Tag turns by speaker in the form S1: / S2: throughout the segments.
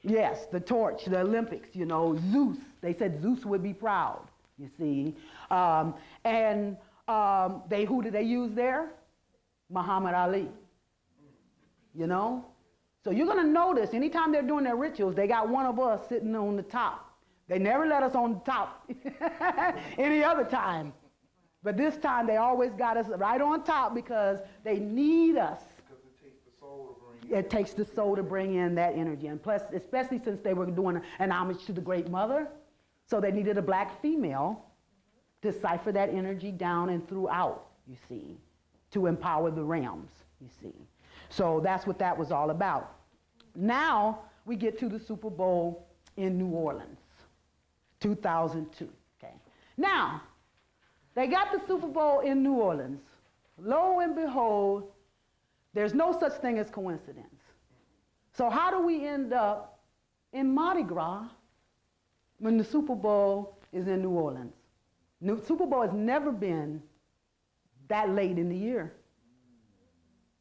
S1: Yes, the torch, the Olympics, you know, Zeus. They said Zeus would be proud, you see. Who did they use there? Muhammad Ali, you know. So you're going to notice anytime they're doing their rituals, they got one of us sitting on the top. They never let us on the top any other time. But this time they always got us right on top because they need us.
S2: Because it takes the soul to bring in.
S1: It takes the soul to bring in that energy. And plus, especially since they were doing an homage to the Great Mother, so they needed a black female to cipher that energy down and throughout, you see, to empower the realms, you see. So that's what that was all about. Now we get to the Super Bowl in New Orleans, 2002, okay. Now, they got the Super Bowl in New Orleans. Lo and behold, there's no such thing as coincidence. So how do we end up in Mardi Gras when the Super Bowl is in New Orleans? Super Bowl has never been that late in the year.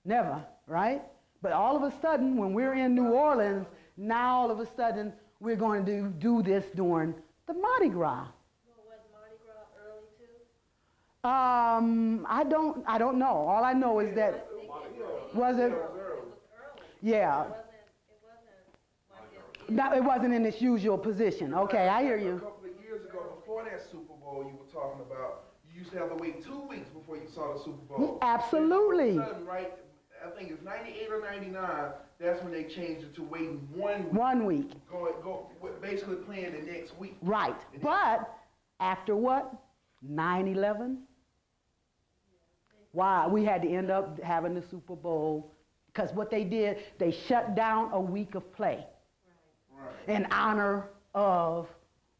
S1: Never, right? But all of a sudden, when we're in New Orleans, now all of a sudden, we're going to do this during the Mardi Gras. I don't know. All I know is that was it? Yeah. No, it wasn't in its usual position. Okay, I hear you.
S2: A couple of years ago, before that Super Bowl you were talking about, you used to have to wait 2 weeks before you saw the Super Bowl.
S1: Absolutely.
S2: And all of a sudden, right? I think it's 98 or 99. That's when they changed it to waiting 1 week.
S1: 1 week.
S2: Basically playing the next week.
S1: Right. But after what? 9/11. Why? We had to end up having the Super Bowl because what they did, they shut down a week of play in honor of,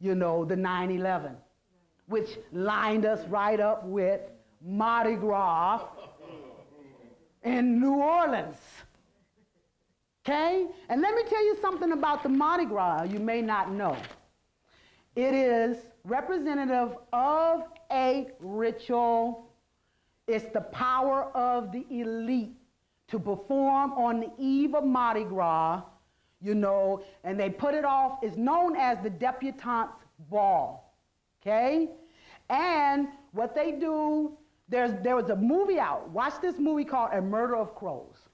S1: you know, the 9/11, which lined us right up with Mardi Gras in New Orleans. Okay? And let me tell you something about the Mardi Gras you may not know. It is representative of a ritual. It's the power of the elite to perform on the eve of Mardi Gras, you know, and they put it off. It's known as the Debutante's Ball, okay? And what they do, there was a movie out. Watch this movie called A Murder of Crows.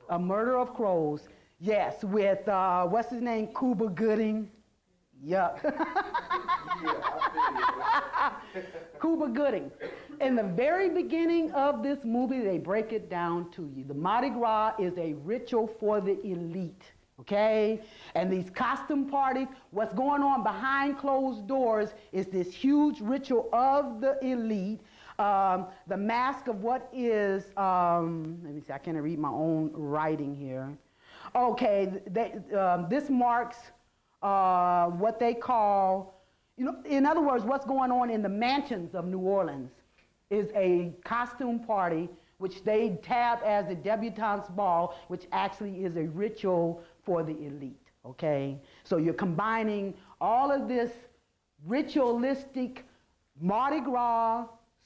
S1: A Murder of Crows, yes, with, what's his name, Cuba Gooding. Yuck. Cuba Gooding. In the very beginning of this movie, they break it down to you. The Mardi Gras is a ritual for the elite, okay? And these costume parties, what's going on behind closed doors is this huge ritual of the elite. The mask of what is, let me see, I can't read my own writing here. Okay, this marks what they call, you know, in other words, what's going on in the mansions of New Orleans is a costume party, which they tabbed as the Debutante's Ball, which actually is a ritual for the elite, okay? So you're combining all of this ritualistic Mardi Gras,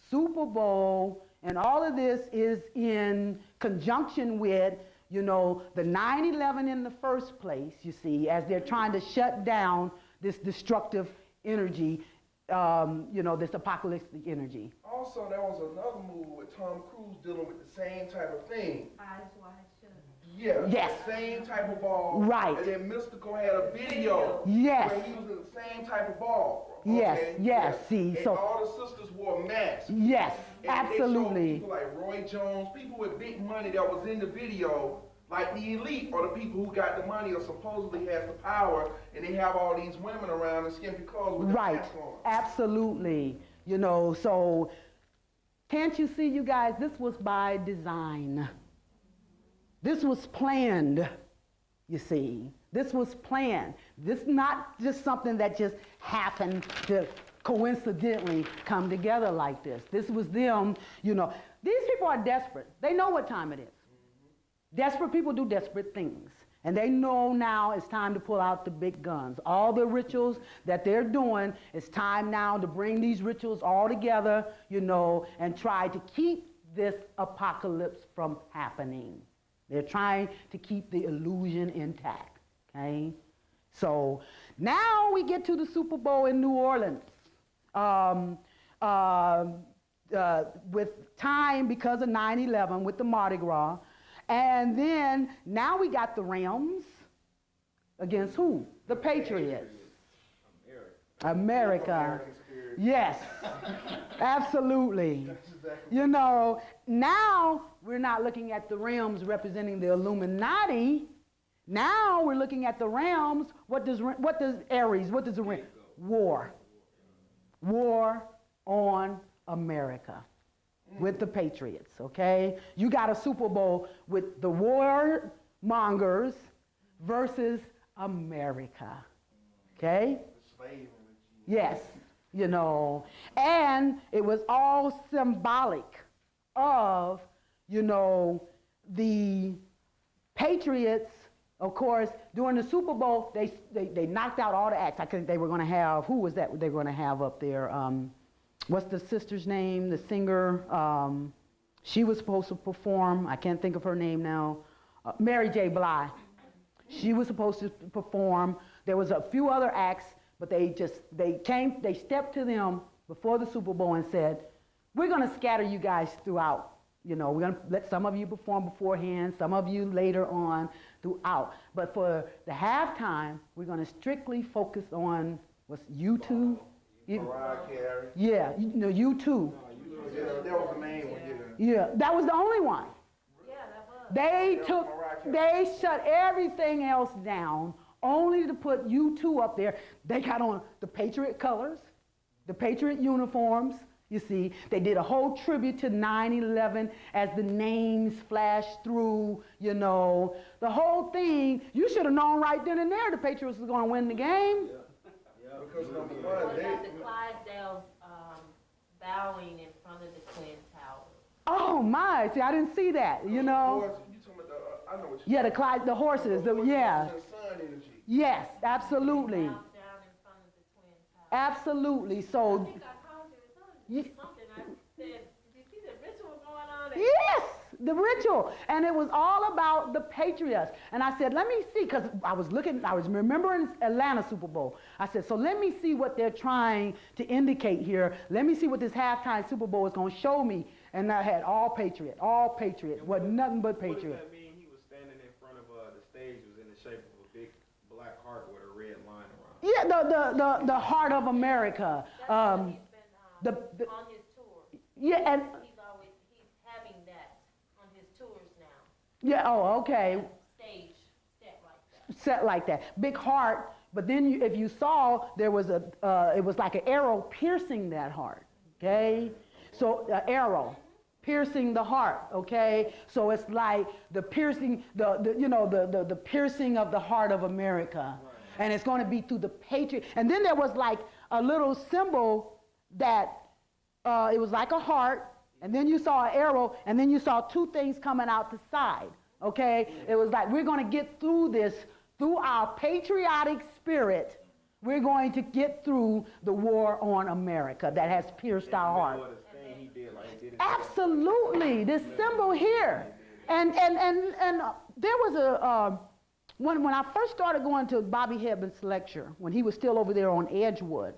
S1: Super Bowl, and all of this is in conjunction with, you know, the 9/11 in the first place, you see, as they're trying to shut down this destructive energy, you know, this apocalyptic energy.
S2: Also, there was another movie with Tom Cruise dealing with the same type of thing.
S3: Eyes Wide Shut.
S2: Yeah,
S1: yes.
S2: The same type of ball.
S1: Right.
S2: And then Mystical had a video.
S1: Yes.
S2: Where he was in the same type of ball.
S1: Yes,
S2: okay?
S1: yes, see,
S2: and
S1: so.
S2: all the sisters wore masks.
S1: Yes,
S2: and
S1: absolutely.
S2: They showed people like Roy Jones, people with big money that was in the video, like the elite or the people who got the money or supposedly has the power, and they have all these women around in skimpy clothes with
S1: right.
S2: the mask on.
S1: Absolutely. You know, so can't you see, you guys, this was by design. This was planned, you see. This was planned. This is not just something that just happened to coincidentally come together like this. This was them, you know. These people are desperate. They know what time it is. Desperate people do desperate things. And they know now it's time to pull out the big guns. All the rituals that they're doing, it's time now to bring these rituals all together, you know, and try to keep this apocalypse from happening. They're trying to keep the illusion intact, okay? So now we get to the Super Bowl in New Orleans. With time because of 9/11 with the Mardi Gras. And then now we got the Rams against who? The Patriots. America. Yes, absolutely. You know, now we're not looking at the Rams representing the Illuminati. Now we're looking at the Rams. What does Aries, what does the Ram? War. War on America with the Patriots, okay? You got a Super Bowl with the warmongers versus America, okay? Yes, you know, and it was all symbolic of, you know, the Patriots. Of course, during the Super Bowl, they knocked out all the acts. I think they were going to have, who was that they were going to have up there? What's the sister's name? The singer. She was supposed to perform. I can't think of her name now. Mary J. Blige. She was supposed to perform. There was a few other acts, but they stepped to them before the Super Bowl and said, we're going to scatter you guys throughout. You know, we're going to let some of you perform beforehand, some of you later on throughout. But for the halftime, we're going to strictly focus on, what's U2?
S2: Mariah Carey.
S1: Yeah, you know, U2.
S2: Yeah, that was the main one.
S1: Yeah, that was the only one.
S3: Yeah, that was.
S1: They shut everything else down only to put U2 up there. They got on the Patriot colors, the Patriot uniforms. You see, they did a whole tribute to 9/11 as the names flashed through, you know. The whole thing, you should have known right then and there the Patriots was going to win the game.
S2: Yeah. Because number
S3: What
S2: one,
S3: about the Clydesdales bowing in front of the Twin Towers?
S1: Oh my, see, I didn't see that, you know.
S2: You talking about I know what you're
S1: Yeah, the horses, yeah.
S2: sun energy.
S1: Yes, absolutely.
S3: Bowed down in front of the Twin Towers.
S1: Absolutely, so.
S3: I think I called you something. I said, did you see the ritual going on?
S1: Yes, the ritual. And it was all about the Patriots. And I said, let me see, because I was remembering Atlanta Super Bowl. I said, so let me see what they're trying to indicate here. Let me see what this halftime Super Bowl is going to show me. And I had all Patriot, wasn't nothing but Patriot.
S4: What does that mean? He was standing in front of the stage, was in the shape of a big black heart with a red line around it.
S1: Yeah, the heart of America.
S3: That's what he's been on his tour.
S1: Yeah, and
S3: He's having that on his tours now.
S1: yeah. Oh, okay.
S3: Stage set like that.
S1: Set like that, big heart. But then, if you saw, there was it was like an arrow piercing that heart. Okay, so an arrow piercing the heart. Okay, so it's like the piercing, the piercing of the heart of America, and it's going to be through the Patriot. And then there was like a little symbol that it was like a heart, and then you saw an arrow, and then you saw two things coming out the side, okay? It was like, we're going to get through this, through our patriotic spirit, we're going to get through the war on America that has pierced our heart. Absolutely, this symbol here. And there was a, when I first started going to Bobby Hebben's lecture, when he was still over there on Edgewood,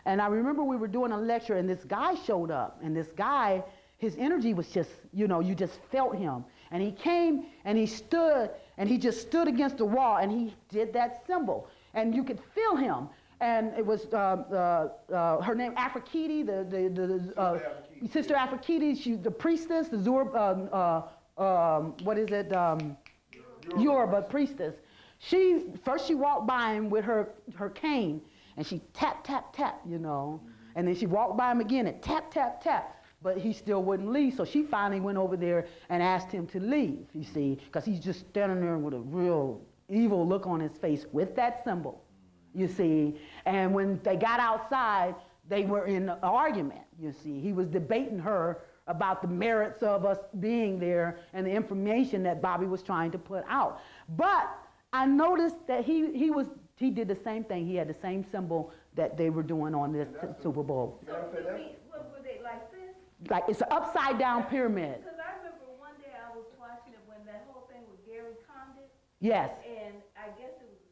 S1: and I remember we were doing a lecture and this guy showed up, and this guy, his energy was just, you know, you just felt him. And he came and he stood and he just stood against the wall and he did that symbol. And you could feel him. And it was her name, Aphrodite, Sister Aphrodite, she's the priestess, the Yoruba priestess. She walked by him with her cane. And she tap, tap, tap, you know. And then she walked by him again and tap, tap, tap. But he still wouldn't leave. So she finally went over there and asked him to leave, you see. Because he's just standing there with a real evil look on his face with that symbol, you see. And when they got outside, they were in an argument, you see. He was debating her about the merits of us being there and the information that Bobby was trying to put out. But I noticed that he did the same thing. He had the same symbol that they were doing on this Super Bowl.
S3: So what were they, like this?
S1: Like it's an upside down pyramid.
S3: Because I remember one day I was watching it when that whole thing with Gary Condit.
S1: Yes.
S3: And I guess it was a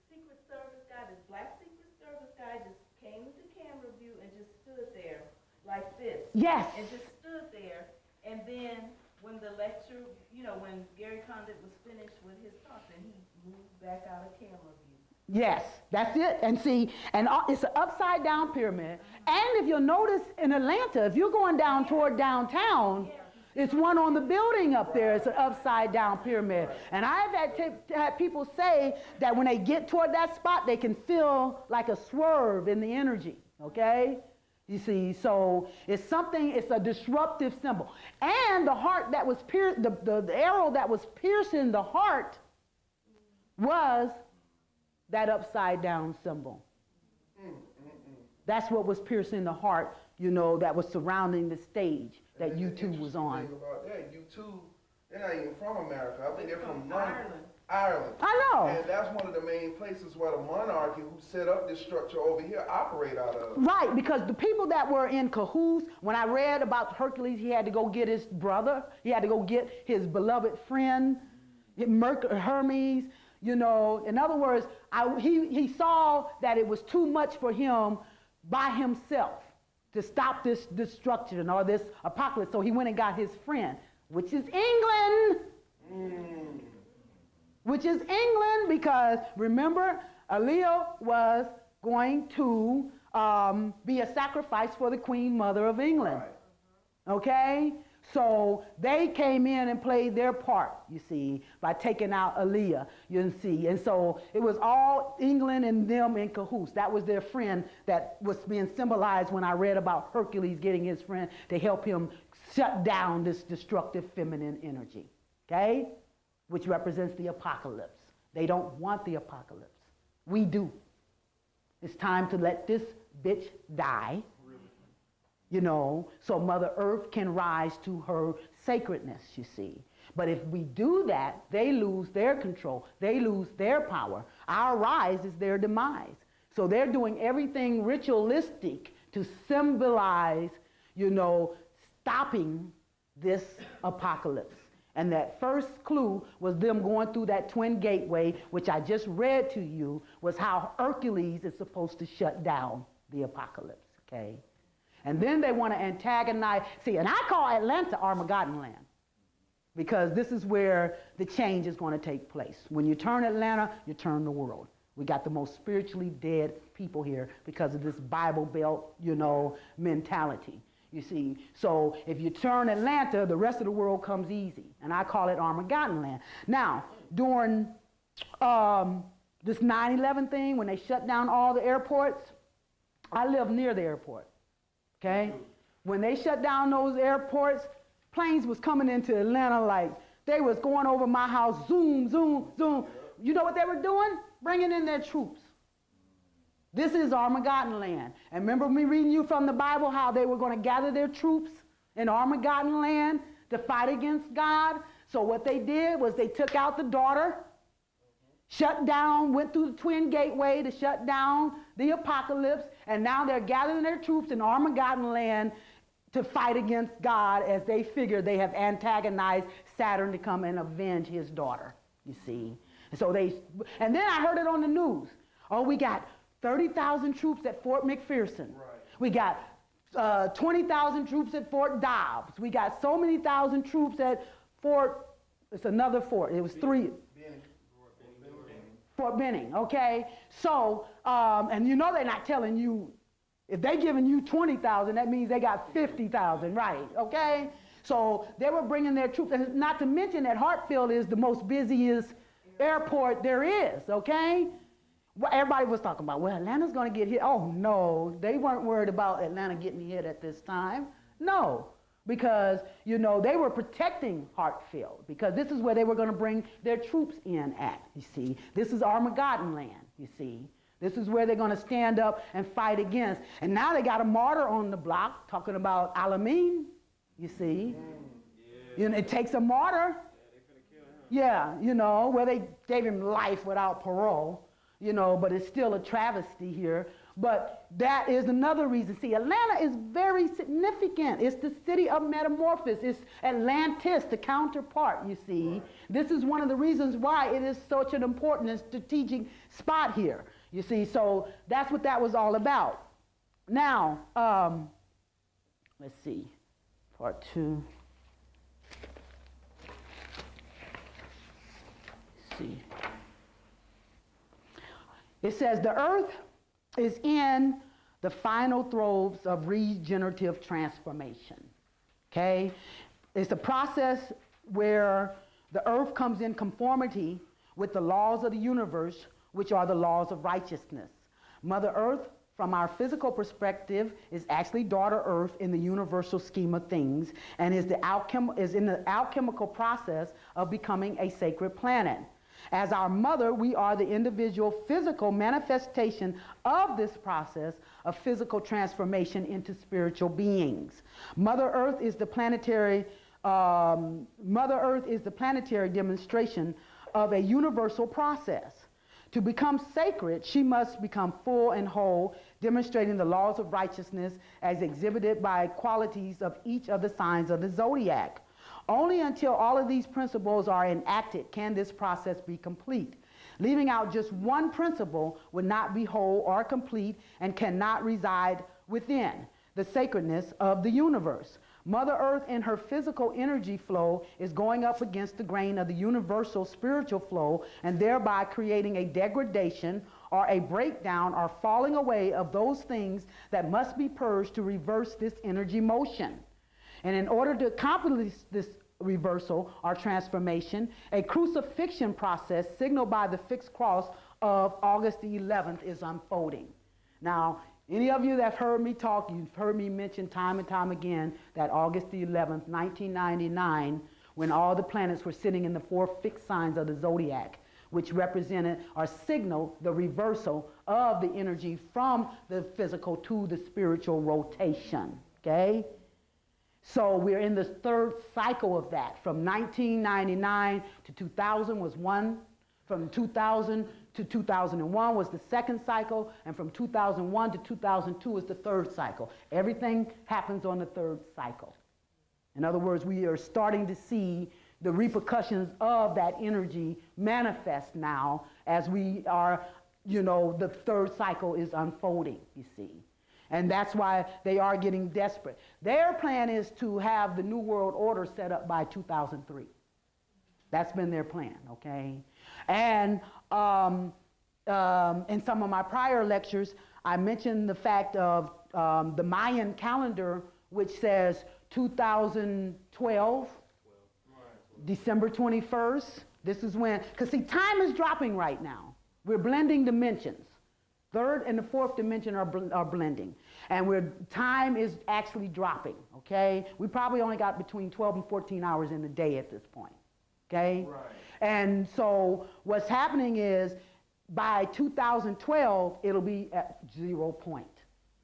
S1: Yes.
S3: And just stood there. And then when the lecture, you know, when Gary Condit was finished with his talk, then he moved back out of camera view.
S1: Yes, that's it. And see, and it's an upside down pyramid. And if you'll notice in Atlanta, if you're going down toward downtown, it's one on the building up there. It's an upside down pyramid. And I've had people say that when they get toward that spot, they can feel like a swerve in the energy, okay? You see, so it's something, it's a disruptive symbol. And the heart that was pierced, the arrow that was piercing the heart was that upside down symbol. That's what was piercing the heart, you know, that was surrounding the stage that U2 was on.
S2: Thing about that, U2, they're not even from America. I think they're from London, Ireland.
S1: I know.
S2: And that's one of the main places where the monarchy who set up this structure over here operate out of.
S1: Right, because the people that were in cahoots, when I read about Hercules, he had to go get his brother, he had to go get his beloved friend, Hermes, you know. In other words, he saw that it was too much for him by himself to stop this destruction or this apocalypse. So he went and got his friend, which is England. Which is England, because remember, Aaliyah was going to be a sacrifice for the Queen Mother of England. Right. Okay? So they came in and played their part, you see, by taking out Aaliyah, you see. And so it was all England and them in cahoots. That was their friend that was being symbolized when I read about Hercules getting his friend to help him shut down this destructive feminine energy, okay? Which represents the apocalypse. They don't want the apocalypse. We do. It's time to let this bitch die. You know, so Mother Earth can rise to her sacredness, you see. But if we do that, they lose their control. They lose their power. Our rise is their demise. So they're doing everything ritualistic to symbolize, you know, stopping this apocalypse. And that first clue was them going through that twin gateway, which I just read to you, was how Hercules is supposed to shut down the apocalypse, okay? And then they want to antagonize. See, and I call Atlanta Armageddon land, because this is where the change is going to take place. When you turn Atlanta, you turn the world. We got the most spiritually dead people here because of this Bible Belt, you know, mentality. You see, so if you turn Atlanta, the rest of the world comes easy. And I call it Armageddon land. Now, during this 9/11 thing, when they shut down all the airports, I live near the airport. Okay? When they shut down those airports, planes was coming into Atlanta like they was going over my house, zoom, zoom, zoom. You know what they were doing? Bringing in their troops. This is Armageddon land. And remember me reading you from the Bible how they were going to gather their troops in Armageddon land to fight against God? So what they did was they took out the daughter, shut down, went through the twin gateway to shut down the apocalypse, and now they're gathering their troops in Armageddon land to fight against God, as they figure they have antagonized Saturn to come and avenge his daughter, you see. And so and then I heard it on the news. Oh, we got 30,000 troops at Fort McPherson. Right. We got 20,000 troops at Fort Dobbs. We got so many thousand troops at it's another fort. It was three. Fort Benning, okay? So, and you know they're not telling you, if they're giving you 20,000, that means they got 50,000, right, okay? So they were bringing their troops, and not to mention that Hartsfield is the most busiest airport there is, okay? Well, everybody was talking about, well, Atlanta's going to get hit. Oh, no, they weren't worried about Atlanta getting hit at this time. No, because, you know, they were protecting Hartsfield, because this is where they were going to bring their troops in at, you see. This is Armageddon land, you see. This is where they're going to stand up and fight against. And now they got a martyr on the block talking about Alamein, you see. Yeah. You know, it takes a martyr. Yeah, you know, where they gave him life without parole, you know, but it's still a travesty here. But that is another reason. See, Atlanta is very significant. It's the city of metamorphosis. It's Atlantis, the counterpart, you see. This is one of the reasons why it is such an important and strategic spot here, you see. So that's what that was all about. Now, let's see, part 2. Let's see. It says the earth is in the final throes of regenerative transformation. Okay? It's a process where the earth comes in conformity with the laws of the universe, which are the laws of righteousness. Mother Earth, from our physical perspective, is actually daughter Earth in the universal scheme of things, and is in the alchemical process of becoming a sacred planet. As our mother, we are the individual physical manifestation of this process of physical transformation into spiritual beings. Mother Earth is the planetary demonstration of a universal process. To become sacred, she must become full and whole, demonstrating the laws of righteousness as exhibited by qualities of each of the signs of the zodiac. Only until all of these principles are enacted can this process be complete. Leaving out just one principle would not be whole or complete and cannot reside within the sacredness of the universe. Mother Earth in her physical energy flow is going up against the grain of the universal spiritual flow and thereby creating a degradation or a breakdown or falling away of those things that must be purged to reverse this energy motion. And in order to accomplish this reversal or transformation, a crucifixion process signaled by the fixed cross of August the 11th is unfolding. Now, any of you that have heard me talk, you've heard me mention time and time again that August the 11th, 1999, when all the planets were sitting in the 4 fixed signs of the zodiac, which represented or signaled the reversal of the energy from the physical to the spiritual rotation, okay? So we're in the 3rd cycle of that. From 1999 to 2000 was one. From 2000 to 2001 was the 2nd cycle. And from 2001 to 2002 is the 3rd cycle. Everything happens on the 3rd cycle. In other words, we are starting to see the repercussions of that energy manifest now as we are, the 3rd cycle is unfolding, you see. And that's why they are getting desperate. Their plan is to have the New World Order set up by 2003. That's been their plan, okay? And in some of my prior lectures, I mentioned the fact of the Mayan calendar, which says 2012, December 21st. This is when, because see, time is dropping right now. We're blending dimensions. 3rd and the 4th dimension are blending. And time is actually dropping, okay? We probably only got between 12 and 14 hours in the day at this point, okay? Right. And so what's happening is by 2012, it'll be at 0 point.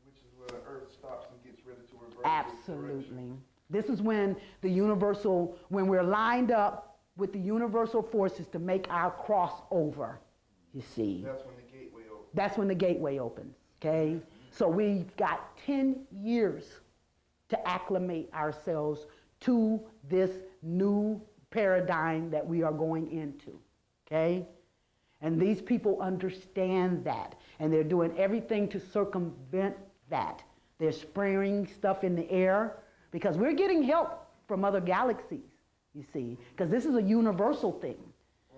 S2: Which is where the Earth stops and gets ready to reverse.
S1: Absolutely. This is when when we're lined up with the universal forces to make our crossover, you see.
S2: That's when the gateway opens.
S1: That's when the gateway opens, okay? So we've got 10 years to acclimate ourselves to this new paradigm that we are going into, okay? And these people understand that, and they're doing everything to circumvent that. They're spraying stuff in the air because we're getting help from other galaxies, you see, because this is a universal thing.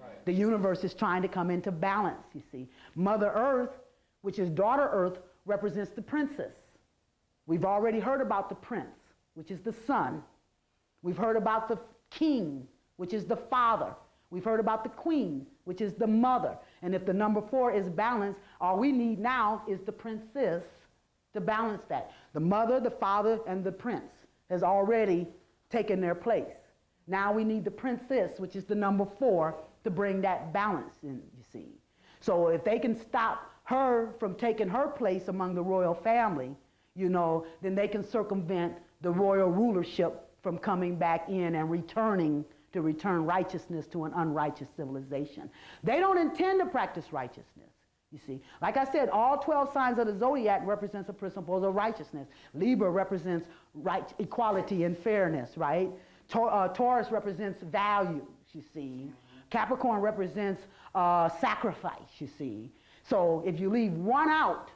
S1: Right. The universe is trying to come into balance, you see. Mother Earth, which is daughter Earth, represents the princess. We've already heard about the prince, which is the son. We've heard about the king, which is the father. We've heard about the queen, which is the mother. And if the number 4 is balanced, all we need now is the princess to balance that. The mother, the father, and the prince has already taken their place. Now we need the princess, which is the number 4, to bring that balance in, you see. So if they can stop her from taking her place among the royal family, then they can circumvent the royal rulership from coming back in and return righteousness to an unrighteous civilization. They don't intend to practice righteousness, you see. Like I said, all 12 signs of the zodiac represents the principles of righteousness. Libra represents equality and fairness, right? Taurus represents values, you see. Capricorn represents sacrifice, you see. So if you leave one out,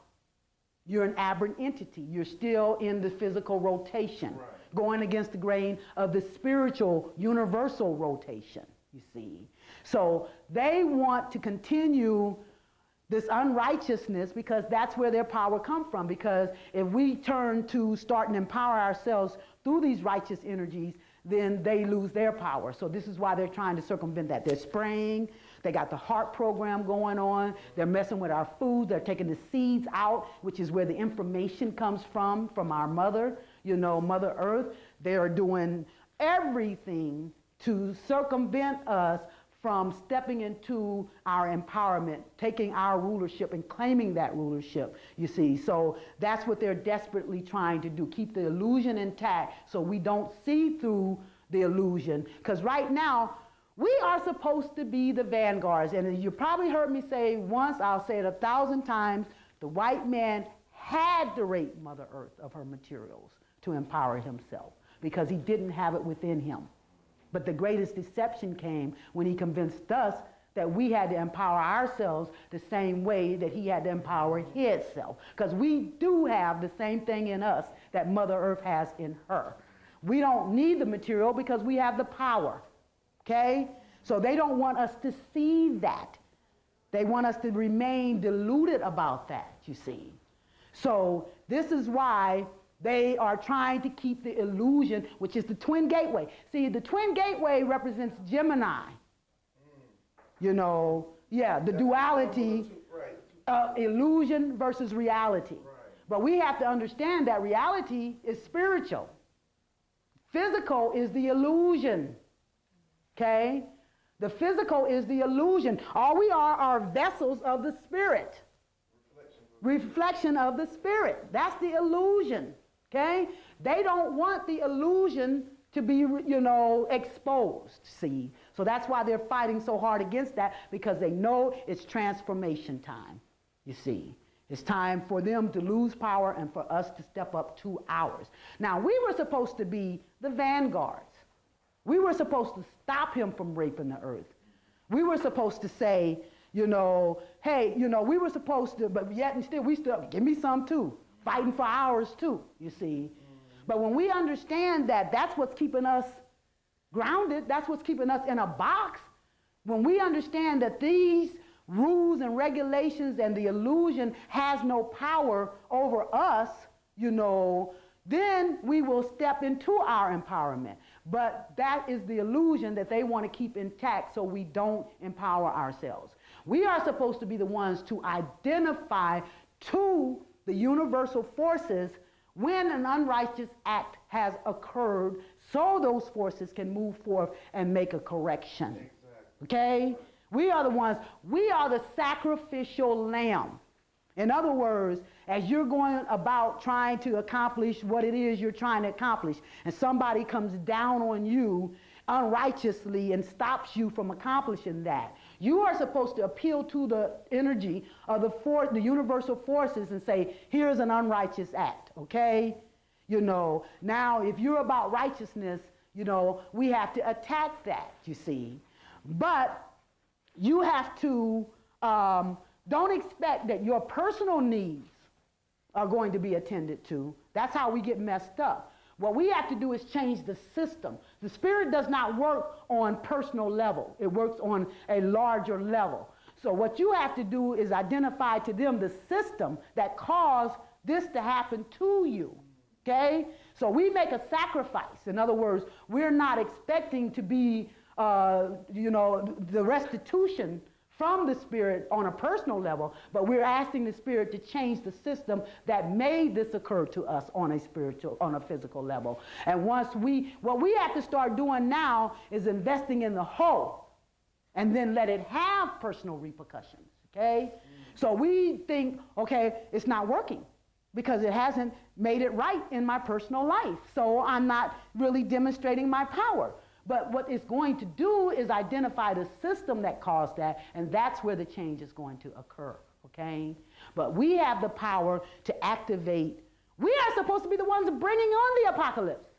S1: you're an aberrant entity. You're still in the physical rotation, going against the grain of the spiritual universal rotation, you see. So they want to continue this unrighteousness because that's where their power comes from. Because if we turn to start and empower ourselves through these righteous energies, then they lose their power. So this is why they're trying to circumvent that. They're spraying. They got the heart program going on. They're messing with our food. They're taking the seeds out, which is where the information comes from our mother, you know, Mother Earth. They are doing everything to circumvent us from stepping into our empowerment, taking our rulership and claiming that rulership, you see. So that's what they're desperately trying to do, keep the illusion intact so we don't see through the illusion. Because right now, we are supposed to be the vanguards. And you probably heard me say once, I'll say it 1,000 times, the white man had to rape Mother Earth of her materials to empower himself because he didn't have it within him. But the greatest deception came when he convinced us that we had to empower ourselves the same way that he had to empower his self. Because we do have the same thing in us that Mother Earth has in her. We don't need the material because we have the power, okay? So they don't want us to see that. They want us to remain deluded about that, you see. So this is why they are trying to keep the illusion, which is the twin gateway. See, the twin gateway represents Gemini. You know, yeah, the duality of illusion versus reality. But we have to understand that reality is spiritual. Physical is the illusion, okay? The physical is the illusion. All we are vessels of the spirit. Reflection of the spirit. That's the illusion. Okay? They don't want the illusion to be, you know, exposed, see? So that's why they're fighting so hard against that, because they know it's transformation time, you see. It's time for them to lose power and for us to step up to ours. Now, we were supposed to be the vanguards. We were supposed to stop him from raping the earth. We were supposed to say, you know, hey, you know, we were supposed to, but yet and still, we still, give me some too. Fighting for ours too, you see. But when we understand that that's what's keeping us grounded, that's what's keeping us in a box, when we understand that these rules and regulations and the illusion has no power over us, you know, then we will step into our empowerment. But that is the illusion that they want to keep intact so we don't empower ourselves. We are supposed to be the ones to identify to the universal forces when an unrighteous act has occurred so those forces can move forth and make a correction. Exactly. Okay? We are the ones, we are the sacrificial lamb. In other words, as you're going about trying to accomplish what it is you're trying to accomplish, and somebody comes down on you unrighteously and stops you from accomplishing that, you are supposed to appeal to the energy of the universal forces and say, here's an unrighteous act, okay? You know, now if you're about righteousness, you know, we have to attack that, you see. But you have to, don't expect that your personal needs are going to be attended to. That's how we get messed up. What we have to do is change the system. The spirit does not work on personal level. It works on a larger level. So what you have to do is identify to them the system that caused this to happen to you, okay? So we make a sacrifice. In other words, we're not expecting to be, you know, the restitution from the spirit on a personal level, but we're asking the spirit to change the system that made this occur to us on a spiritual, on a physical level. And once what we have to start doing now is investing in the whole and then let it have personal repercussions, okay? So we think, okay, it's not working because it hasn't made it right in my personal life. So I'm not really demonstrating my power. But what it's going to do is identify the system that caused that, and that's where the change is going to occur, okay? But we have the power to activate. We are supposed to be the ones bringing on the apocalypse.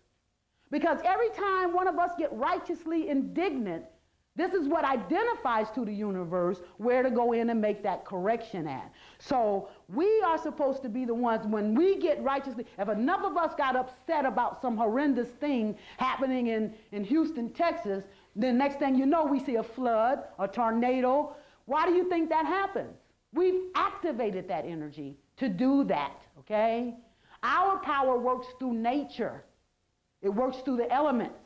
S1: Because every time one of us get righteously indignant, This is what identifies to the universe where to go in and make that correction at. So we are supposed to be the ones, when we get righteously, if enough of us got upset about some horrendous thing happening in Houston, Texas, then next thing you know, we see a flood, a tornado. Why do you think that happens? We've activated that energy to do that, okay? Our power works through nature. It works through the elements.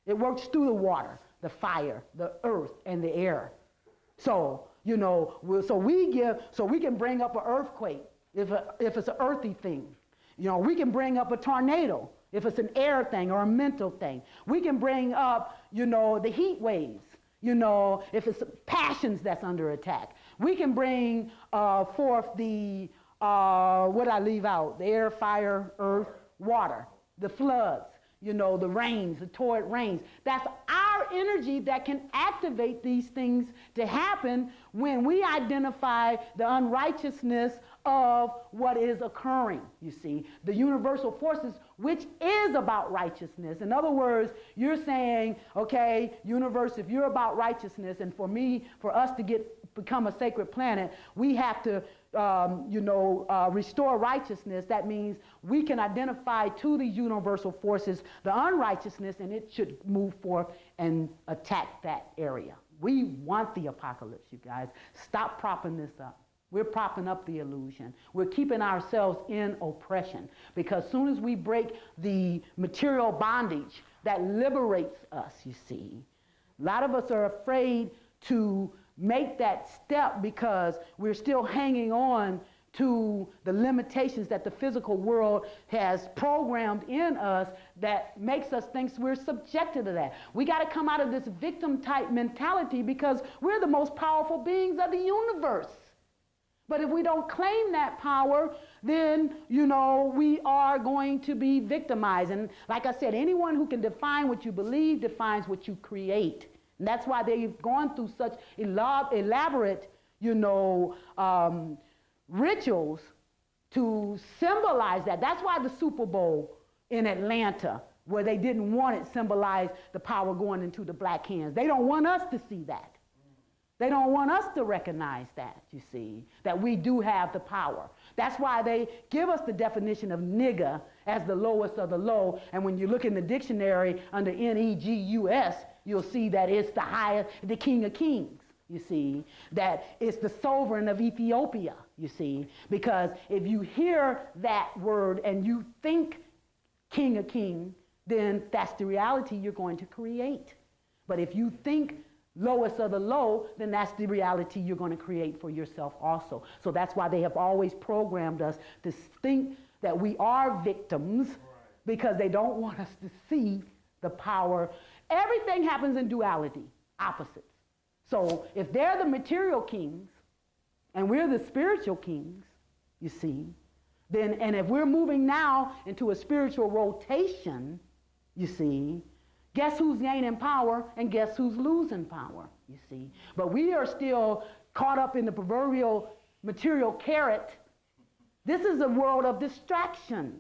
S1: It works through the water, the fire, the earth, and the air. So, you know, so we can bring up an earthquake if it's an earthy thing. You know, we can bring up a tornado if it's an air thing or a mental thing. We can bring up, you know, the heat waves, you know, if it's passions that's under attack. We can bring forth the, what did I leave out? The air, fire, earth, water, the floods. You know, the rains, the torrid rains. That's our energy that can activate these things to happen when we identify the unrighteousness of what is occurring, you see. The universal forces, which is about righteousness. In other words, you're saying, okay, universe, if you're about righteousness, and for us to become a sacred planet, we have to restore righteousness. That means we can identify to the universal forces the unrighteousness, and it should move forth and attack that area. We want the apocalypse, you guys. Stop propping this up. We're propping up the illusion. We're keeping ourselves in oppression, because as soon as we break the material bondage that liberates us, you see, a lot of us are afraid to make that step because we're still hanging on to the limitations that the physical world has programmed in us that makes us think we're subjected to that. We got to come out of this victim type mentality because we're the most powerful beings of the universe. But if we don't claim that power, then, you know, we are going to be victimized. And like I said, anyone who can define what you believe defines what you create. And that's why they've gone through such elaborate, you know, rituals to symbolize that. That's why the Super Bowl in Atlanta, where they didn't want it, symbolized the power going into the black hands. They don't want us to see that. They don't want us to recognize that, you see, that we do have the power. That's why they give us the definition of nigger as the lowest of the low. And when you look in the dictionary under N-E-G-U-S, you'll see that it's the highest, the king of kings, you see, that it's the sovereign of Ethiopia, you see, because if you hear that word and you think king of king, then that's the reality you're going to create. But if you think lowest of the low, then that's the reality you're going to create for yourself also. So that's why they have always programmed us to think that we are victims, because they don't want us to see the power. Everything happens in duality, opposites. So if they're the material kings and we're the spiritual kings, you see, then, and if we're moving now into a spiritual rotation, you see, guess who's gaining power and guess who's losing power, you see. But we are still caught up in the proverbial material carrot. This is a world of distraction.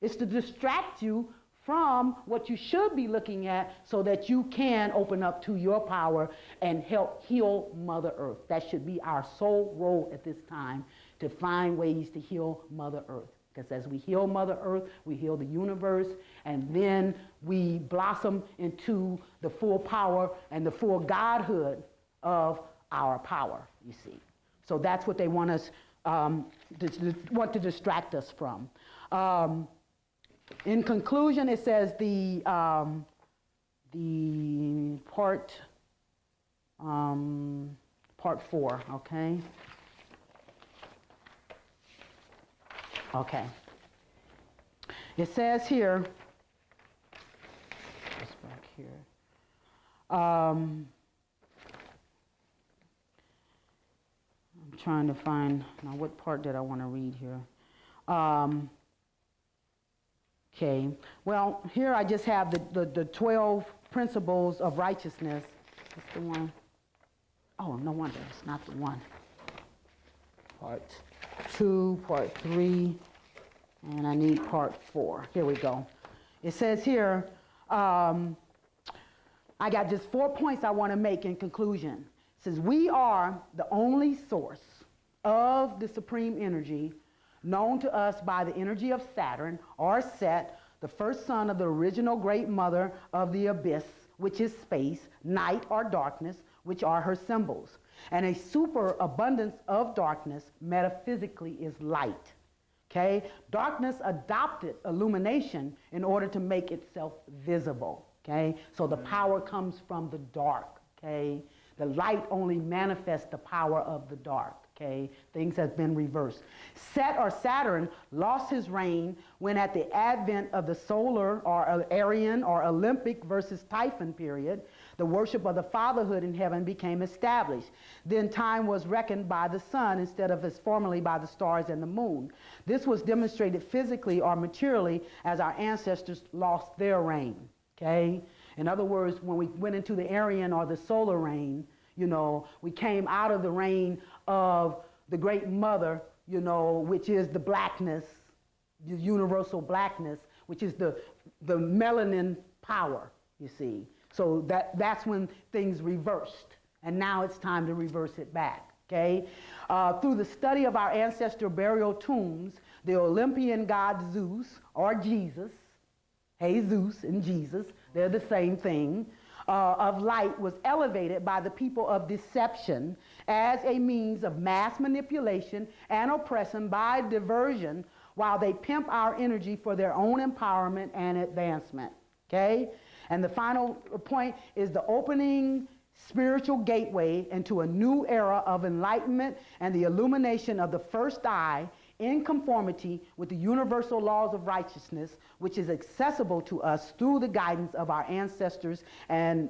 S1: It's to distract you from what you should be looking at so that you can open up to your power and help heal Mother Earth. That should be our sole role at this time, to find ways to heal Mother Earth. Because as we heal Mother Earth, we heal the universe, and then we blossom into the full power and the full godhood of our power, you see. So that's what they want us, want to distract us from. In conclusion, it says the part 4, okay? Okay. It says here, just back here, I'm trying to find, now what part did I want to read here? Okay, well, here I just have the 12 principles of righteousness. That's the one. Oh, no wonder, it's not the one. Part 2, part 3, and I need part 4. Here we go. It says here, I I got just 4 points I want to make in conclusion. It says we are the only source of the supreme energy known to us by the energy of Saturn, or Set, the first son of the original great mother of the abyss, which is space, night or darkness, which are her symbols. And a superabundance of darkness, metaphysically, is light. Okay? Darkness adopted illumination in order to make itself visible. Okay? So the power comes from the dark. Okay? The light only manifests the power of the dark. Okay? Things have been reversed. Set, or Saturn, lost his reign when at the advent of the solar or Aryan or Olympic versus Typhon period, the worship of the fatherhood in heaven became established. Then time was reckoned by the sun instead of as formerly by the stars and the moon. This was demonstrated physically or materially as our ancestors lost their reign. Okay? In other words, when we went into the Aryan or the solar reign, you know, we came out of the reign of the great mother, you know, which is the blackness, the universal blackness, which is the melanin power, you see. So that's when things reversed. And now it's time to reverse it back, okay? Through the study of our ancestral burial tombs, the Olympian god Zeus, or Jesus, Jesus and Jesus, they're the same thing, of light was elevated by the people of deception as a means of mass manipulation and oppression by diversion while they pimp our energy for their own empowerment and advancement, okay? And the final point is the opening spiritual gateway into a new era of enlightenment and the illumination of the first eye in conformity with the universal laws of righteousness, which is accessible to us through the guidance of our ancestors and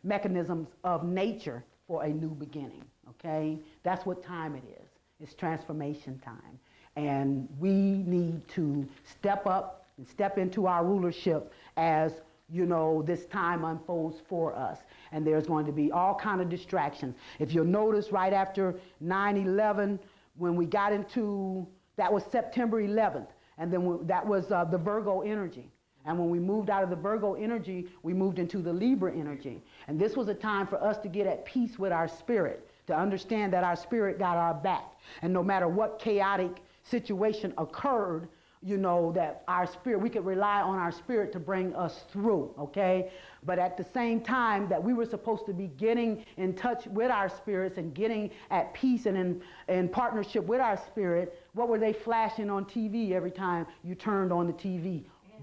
S1: mechanisms of nature for a new beginning, okay? That's what time it is. It's transformation time. And we need to step up and step into our rulership as, you know, this time unfolds for us. And there's going to be all kinds of distractions. If you'll notice, right after 9/11, when we got into, that was September 11th, and then that was the Virgo energy. And when we moved out of the Virgo energy, we moved into the Libra energy. And this was a time for us to get at peace with our spirit, to understand that our spirit got our back. And no matter what chaotic situation occurred, you know, that our spirit, we could rely on our spirit to bring us through, okay? But at the same time that we were supposed to be getting in touch with our spirits and getting at peace and in partnership with our spirit, what were they flashing on TV every time you turned on the TV?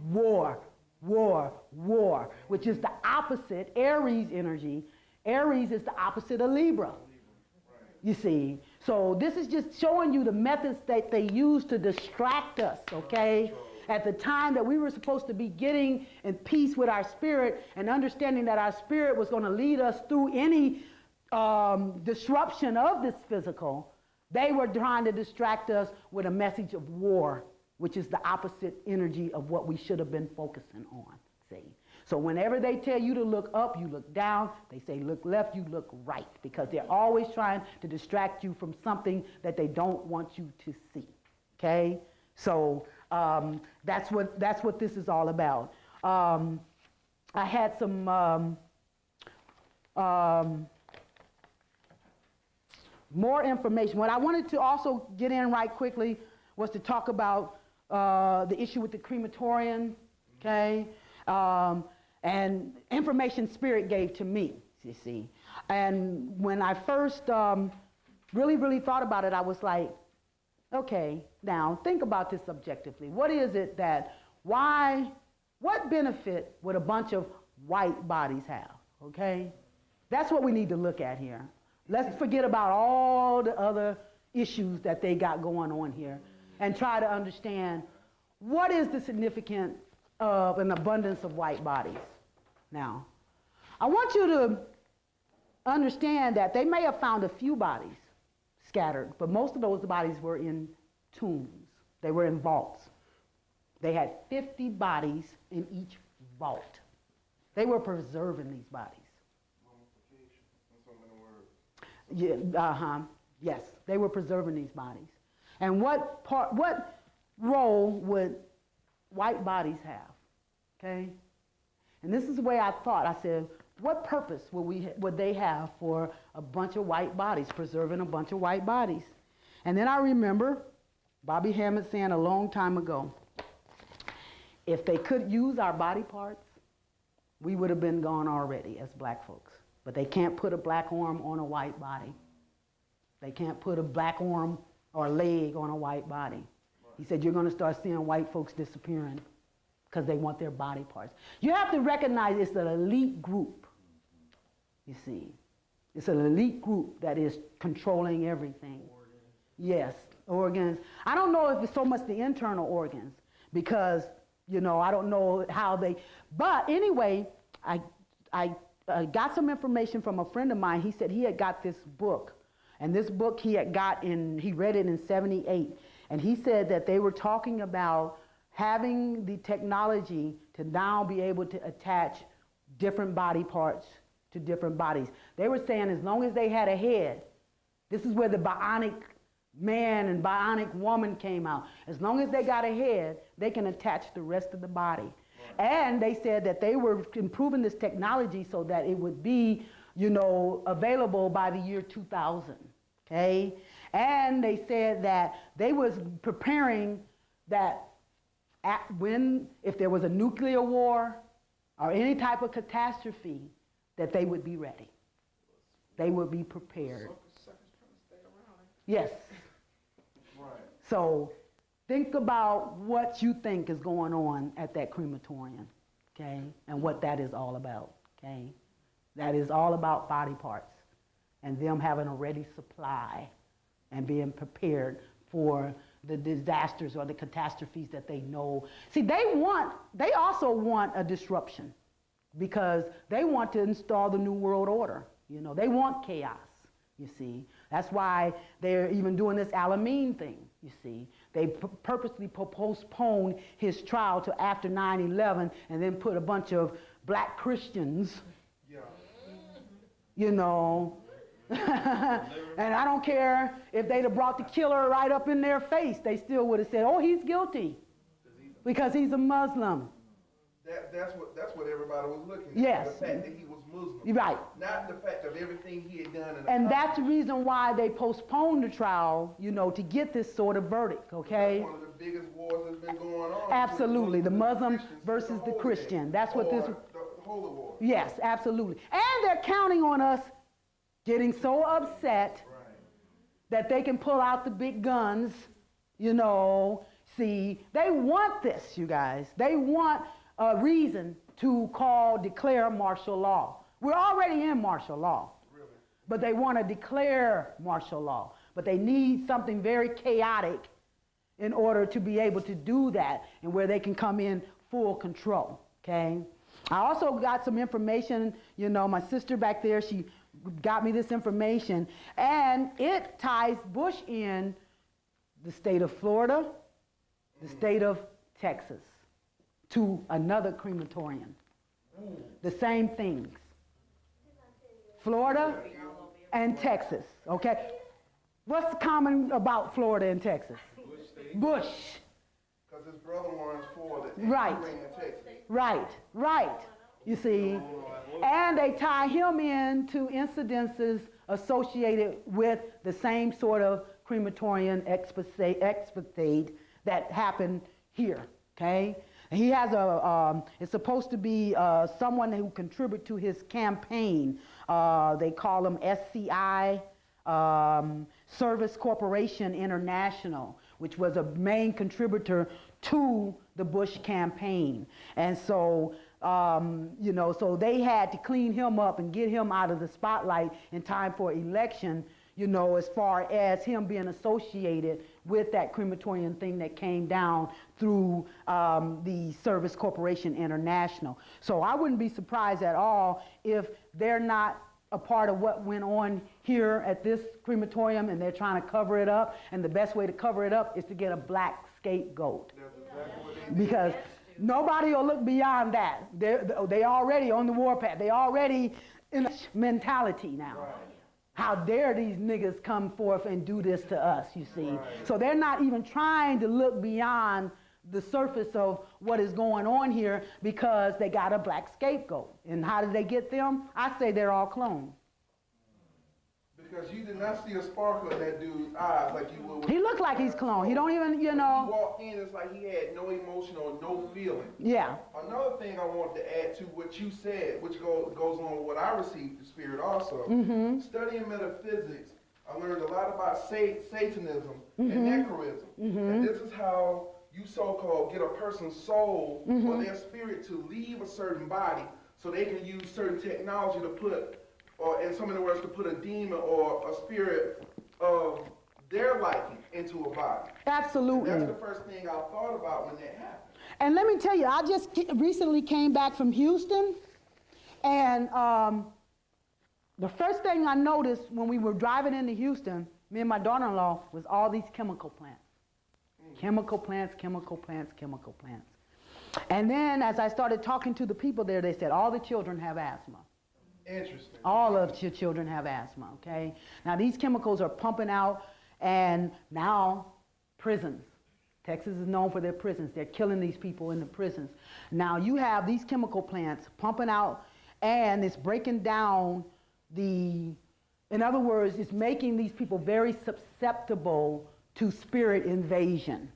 S1: War, war, war, which is the opposite, Aries energy. Aries is the opposite of Libra. You see, so this is just showing you the methods that they use to distract us, okay? At the time that we were supposed to be getting in peace with our spirit and understanding that our spirit was going to lead us through any disruption of this physical, they were trying to distract us with a message of war, which is the opposite energy of what we should have been focusing on, see? So whenever they tell you to look up, you look down. They say look left, you look right, because they're always trying to distract you from something that they don't want you to see, okay? So that's what this is all about. I had some more information. What I wanted to also get in right quickly was to talk about the issue with the crematorium, okay? And information Spirit gave to me, you see. And when I first really thought about it, I was like, okay, now think about this objectively. What is it that, what benefit would a bunch of white bodies have, okay? That's what we need to look at here. Let's forget about all the other issues that they got going on here and try to understand what is the significance of an abundance of white bodies. Now, I want you to understand that they may have found a few bodies scattered, but most of those bodies were in tombs. They were in vaults. They had 50 bodies in each vault. They were preserving these bodies. Yeah, yes, they were preserving these bodies. And what role would white bodies have? Okay? And this is the way I thought. I said, what purpose would they have for a bunch of white bodies, preserving a bunch of white bodies? And then I remember Bobby Hammond saying a long time ago, if they could use our body parts, we would have been gone already as black folks. But they can't put a black arm on a white body. They can't put a black arm or leg on a white body. He said, you're going to start seeing white folks disappearing because they want their body parts. You have to recognize it's an elite group, you see. It's an elite group that is controlling everything. Organs. Yes, organs. I don't know if it's so much the internal organs because, you know, I don't know how they, but anyway, I got some information from a friend of mine. He said he had got this book, and this book he read it in '78, and he said that they were talking about having the technology to now be able to attach different body parts to different bodies. They were saying as long as they had a head, this is where the bionic man and bionic woman came out. As long as they got a head, they can attach the rest of the body. And they said that they were improving this technology so that it would be, you know, available by the year 2000, okay? And they said that they was preparing that if there was a nuclear war or any type of catastrophe, that they would be ready. They would be prepared. Yes. Right. So think about what you think is going on at that crematorium, okay? And what that is all about, okay? That is all about body parts and them having a ready supply and being prepared for the disasters or the catastrophes that they know. See, they also want a disruption because they want to install the New World Order. You know, they want chaos, you see. That's why they're even doing this Alameen thing, you see. They purposely postponed his trial to after 9/11 and then put a bunch of black Christians, you know, and I don't care if they'd have brought the killer right up in their face, they still would have said, oh, he's guilty because he's a Muslim.
S2: That's what everybody was looking at.
S1: Yes.
S2: The fact that he was Muslim.
S1: Right.
S2: Not the fact of everything he had done in the
S1: And that's the reason why they postponed the trial, you know, to get this sort of verdict, okay?
S2: That's one of the biggest wars that's been going on.
S1: Absolutely. The Muslim versus the Christian. That's what this...
S2: The Holy War.
S1: Yes, absolutely. And they're counting on us getting so upset that they can pull out the big guns, you know. See, they want this, you guys. They want a reason to declare martial law. We're already in martial law, but they want to declare martial law. But they need something very chaotic in order to be able to do that and where they can come in full control, okay? I also got some information, you know, my sister back there, she got me this information, and it ties Bush in the state of Florida, the state of Texas, to another crematorium. The same things. Florida and Texas, okay? What's common about Florida and Texas? Bush.
S2: Because his brother runs for the
S1: Right. Right. You see? And they tie him into incidences associated with the same sort of crematorium expatade that happened here, okay? He has it's supposed to be someone who contributed to his campaign. They call him SCI, Service Corporation International, which was a main contributor to the Bush campaign. And so, you know, so they had to clean him up and get him out of the spotlight in time for election, you know, as far as him being associated with that crematorium thing that came down through the Service Corporation International. So I wouldn't be surprised at all if they're not a part of what went on here at this crematorium and they're trying to cover it up, and the best way to cover it up is to get a black scapegoat. Because nobody will look beyond that. They already on the warpath. They already in a mentality now. Right. How dare these niggas come forth and do this to us, you see. Right. So they're not even trying to look beyond the surface of what is going on here because they got a black scapegoat. And how did they get them? I say they're all clones.
S2: Because you did not see a sparkle in that dude's eyes like you would.
S1: He looked like he's cloned. He don't even, you know.
S2: When he walked in, it's like he had no emotion or no feeling.
S1: Yeah.
S2: Another thing I wanted to add to what you said, which goes on with what I received the spirit also. Studying metaphysics, I learned a lot about Satanism and necroism. And this is how you so-called get a person's soul or their spirit to leave a certain body so they can use certain technology to put, or in some other words, to put a demon or a spirit of their liking into a body.
S1: Absolutely.
S2: And that's the first thing I thought about when that happened.
S1: And let me tell you, I just recently came back from Houston, and the first thing I noticed when we were driving into Houston, me and my daughter-in-law, was all these chemical plants. Chemical plants, chemical plants, chemical plants. And then as I started talking to the people there, they said all the children have asthma.
S2: Interesting.
S1: All of your children have asthma, okay? Now these chemicals are pumping out, and now prisons. Texas is known for their prisons. They're killing these people in the prisons. Now you have these chemical plants pumping out, and it's breaking down in other words, it's making these people very susceptible to spirit invasion.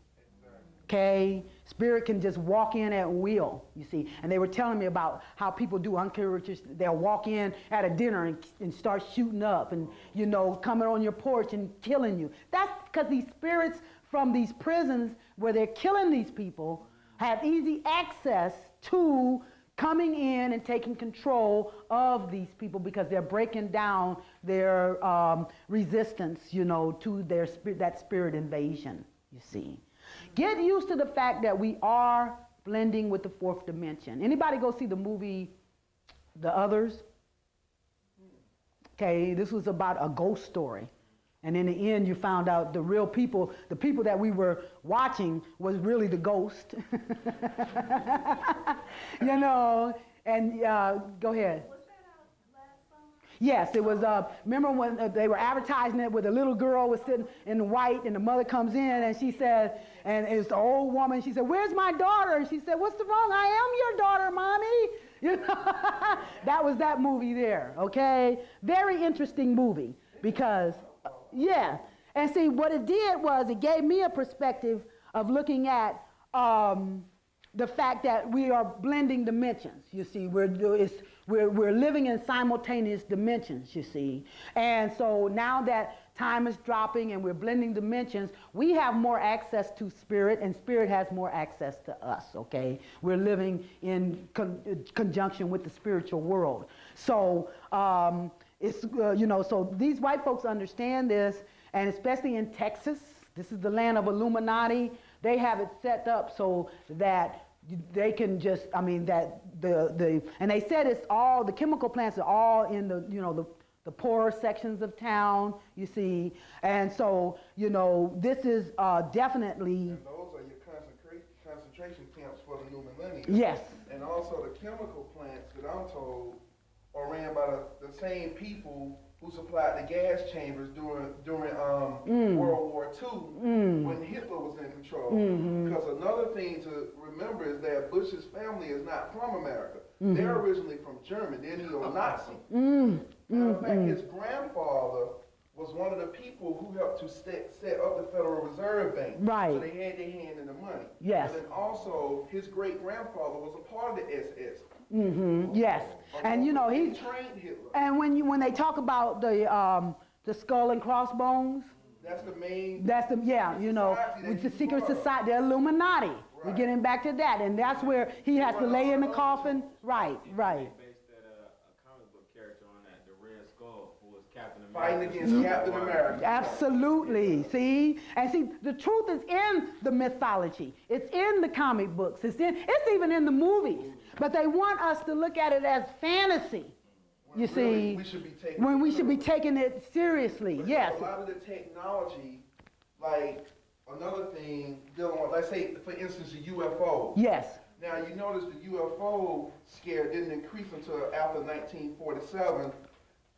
S1: Okay? Spirit can just walk in at will, you see. And they were telling me about how people do uncharacteristic. They'll walk in at a dinner and start shooting up and, you know, coming on your porch and killing you. That's because these spirits from these prisons where they're killing these people have easy access to coming in and taking control of these people because they're breaking down their resistance, you know, to their that spirit invasion, you see. Get used to the fact that we are blending with the fourth dimension. Anybody go see the movie The Others? Okay, this was about a ghost story. And in the end, you found out the real people, the people that we were watching was really the ghost. You know, and go ahead.
S3: Was that out last summer?
S1: Yes, it was, remember when they were advertising it where the little girl was sitting in white and the mother comes in and she said, and it's the old woman, she said, "Where's my daughter?" And she said, "What's the wrong? I am your daughter, Mommy." You know, that was that movie there, okay? Very interesting movie because, yeah. And see, what it did was it gave me a perspective of looking at the fact that we are blending dimensions. You see, we're living in simultaneous dimensions, you see. And so now that time is dropping and we're blending dimensions, we have more access to spirit and spirit has more access to us, okay? We're living in conjunction with the spiritual world. So, it's, you know, so these white folks understand this, and especially in Texas, this is the land of Illuminati, they have it set up so that they can just, I mean, that and they said it's all, the chemical plants are all in the, you know, the poorer sections of town, you see, and so, you know, this is definitely.
S2: And those are your concentration camps for the new millennium.
S1: Yes.
S2: And also the chemical plants that I'm told are ran by the same people who supplied the gas chambers during World War II when Hitler was in control. Because another thing to remember is that Bush's family is not from America. They're originally from Germany. They're neo-Nazi. Matter of fact, his grandfather was one of the people who helped to set up the Federal Reserve Bank.
S1: Right.
S2: So they had their hand in the money.
S1: Yes.
S2: And then also, his great-grandfather was a part of the SS.
S1: Yes, and you know
S2: he trained Hitler.
S1: And when they talk about the skull and crossbones,
S2: that's the main.
S1: That's the you know, with the secret society, the Illuminati. Right. We're getting back to that, and that's where he has to lay in the coffin. Right.
S4: They based a comic book character on that, the Red Skull, who was Captain America.
S2: Fighting against Captain America.
S1: Absolutely. See, and see, the truth is in the mythology. It's in the comic books. It's even in the movies. But they want us to look at it as fantasy, you see, when we should be taking it seriously, yes.
S2: A lot of the technology, like another thing dealing with, let's say, for instance, a UFO.
S1: Yes.
S2: Now, you notice the UFO scare didn't increase until after 1947,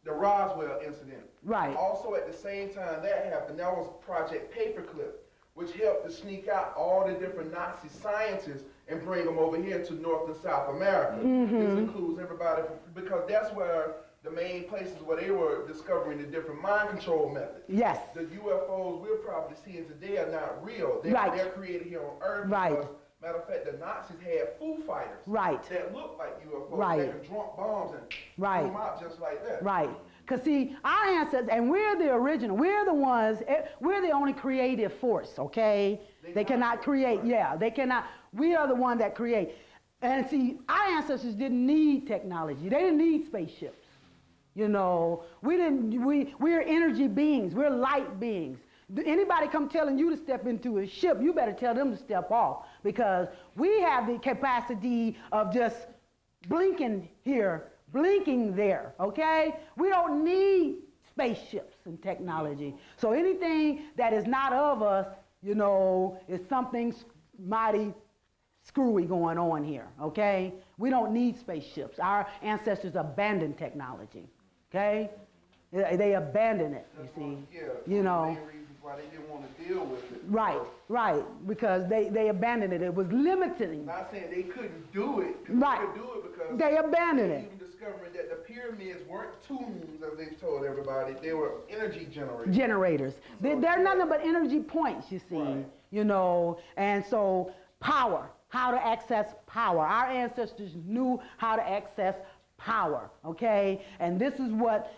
S2: the Roswell incident.
S1: Right.
S2: Also, at the same time that happened, that was Project Paperclip, which helped to sneak out all the different Nazi scientists and bring them over here to North and South America. This includes everybody, because that's where the main places where they were discovering the different mind control methods.
S1: Yes.
S2: The UFOs we're probably seeing today are not real. They're created here on Earth. Because, matter of fact, the Nazis had Foo Fighters that looked like UFOs. They could drop bombs and blow them out just like that. Right.
S1: Because see, our ancestors, and we're the original, we're the ones, we're the only creative force, okay? They cannot create, they cannot, we are the one that create. And see, our ancestors didn't need technology. They didn't need spaceships. You know, we're energy beings, we're light beings. Anybody come telling you to step into a ship, you better tell them to step off, because we have the capacity of just blinking here, blinking there, okay? We don't need spaceships and technology. So anything that is not of us, you know, is something mighty screwy going on here, okay? We don't need spaceships. Our ancestors abandoned technology, okay? They abandoned it, you see. You know.
S2: Why they didn't want to deal with it.
S1: Right, because they abandoned it. It was limiting.
S2: Not saying they couldn't do it.
S1: Right.
S2: They could do it because
S1: they abandoned it.
S2: Even discovering that the pyramids weren't tombs, as they've told everybody. They were energy
S1: generators. So they're nothing but energy points, you see. You know, and so power, how to access power. Our ancestors knew how to access power, okay? And this is what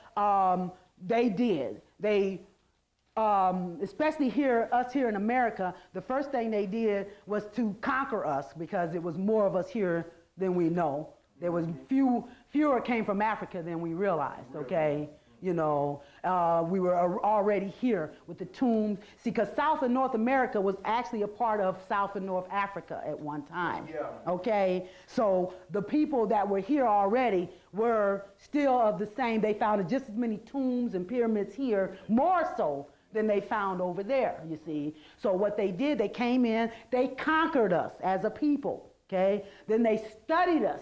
S1: they did. They especially us here in America, the first thing they did was to conquer us, because it was more of us here than we know. There was fewer came from Africa than we realized, okay? You know, we were already here with the tombs. See, because South and North America was actually a part of South and North Africa at one time, okay? So the people that were here already were still of the same. They found just as many tombs and pyramids here, more so than they found over there, you see. So what they did, they came in, they conquered us as a people, okay? Then they studied us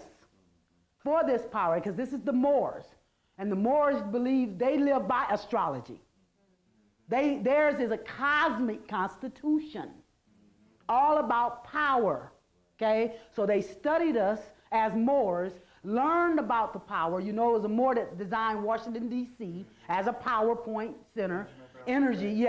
S1: for this power, because this is the Moors. And the Moors believe they live by astrology. Theirs is a cosmic constitution, all about power, okay? So they studied us as Moors, learned about the power. You know, it was a Moor that designed Washington, D.C. as a PowerPoint center. Energy,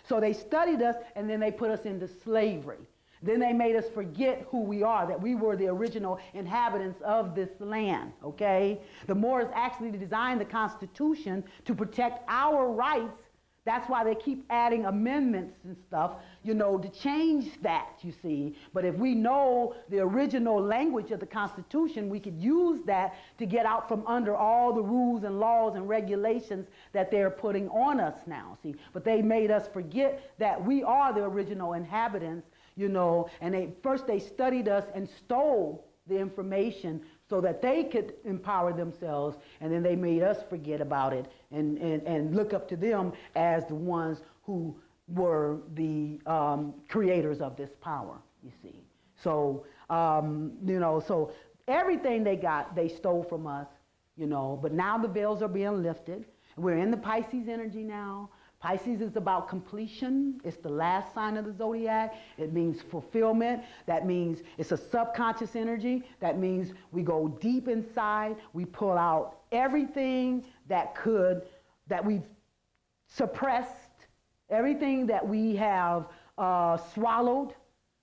S1: So they studied us, and then they put us into slavery. Then they made us forget who we are, that we were the original inhabitants of this land, okay? The Moors actually designed the Constitution to protect our rights. That's why they keep adding amendments and stuff, you know, to change that, you see. But if we know the original language of the Constitution, we could use that to get out from under all the rules and laws and regulations that they're putting on us now, see. But they made us forget that we are the original inhabitants, you know, and first they studied us and stole the information so that they could empower themselves, and then they made us forget about it and look up to them as the ones who were the creators of this power, you see. So, you know, so everything they got, they stole from us, you know, but now the veils are being lifted. We're in the Pisces energy now. Pisces is about completion. It's the last sign of the zodiac. It means fulfillment. That means it's a subconscious energy. That means we go deep inside. We pull out everything that we've suppressed, everything that we have swallowed.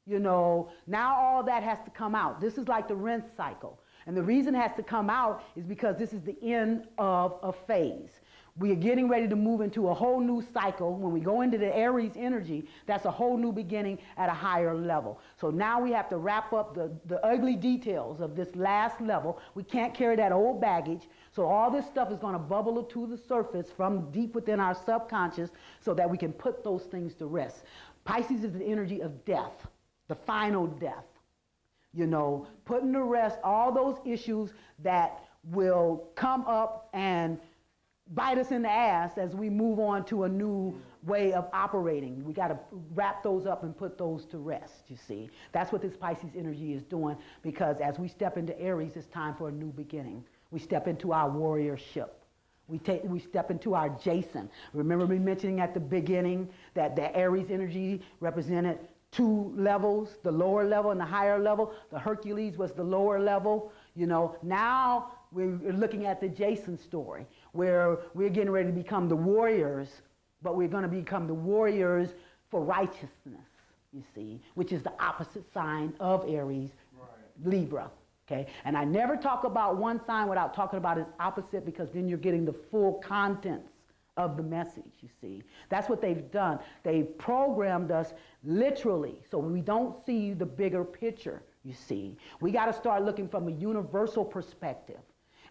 S1: You know, now all that has to come out. This is like the rinse cycle. And the reason it has to come out is because this is the end of a phase. We are getting ready to move into a whole new cycle. When we go into the Aries energy, that's a whole new beginning at a higher level. So now we have to wrap up the ugly details of this last level. We can't carry that old baggage. So all this stuff is going to bubble to the surface from deep within our subconscious so that we can put those things to rest. Pisces is the energy of death, the final death. You know, putting to rest all those issues that will come up and bite us in the ass as we move on to a new way of operating. We got to wrap those up and put those to rest, you see. That's what this Pisces energy is doing, because as we step into Aries, it's time for a new beginning. We step into our warriorship. We step into our Jason. Remember me mentioning at the beginning that the Aries energy represented 2 levels, the lower level and the higher level. The Hercules was the lower level. You know, now we're looking at the Jason story, where we're getting ready to become the warriors, but we're going to become the warriors for righteousness, you see, which is the opposite sign of Aries, Libra. Okay? And I never talk about one sign without talking about its opposite, because then you're getting the full contents of the message, you see. That's what they've done. They've programmed us literally so we don't see the bigger picture, you see. We got to start looking from a universal perspective.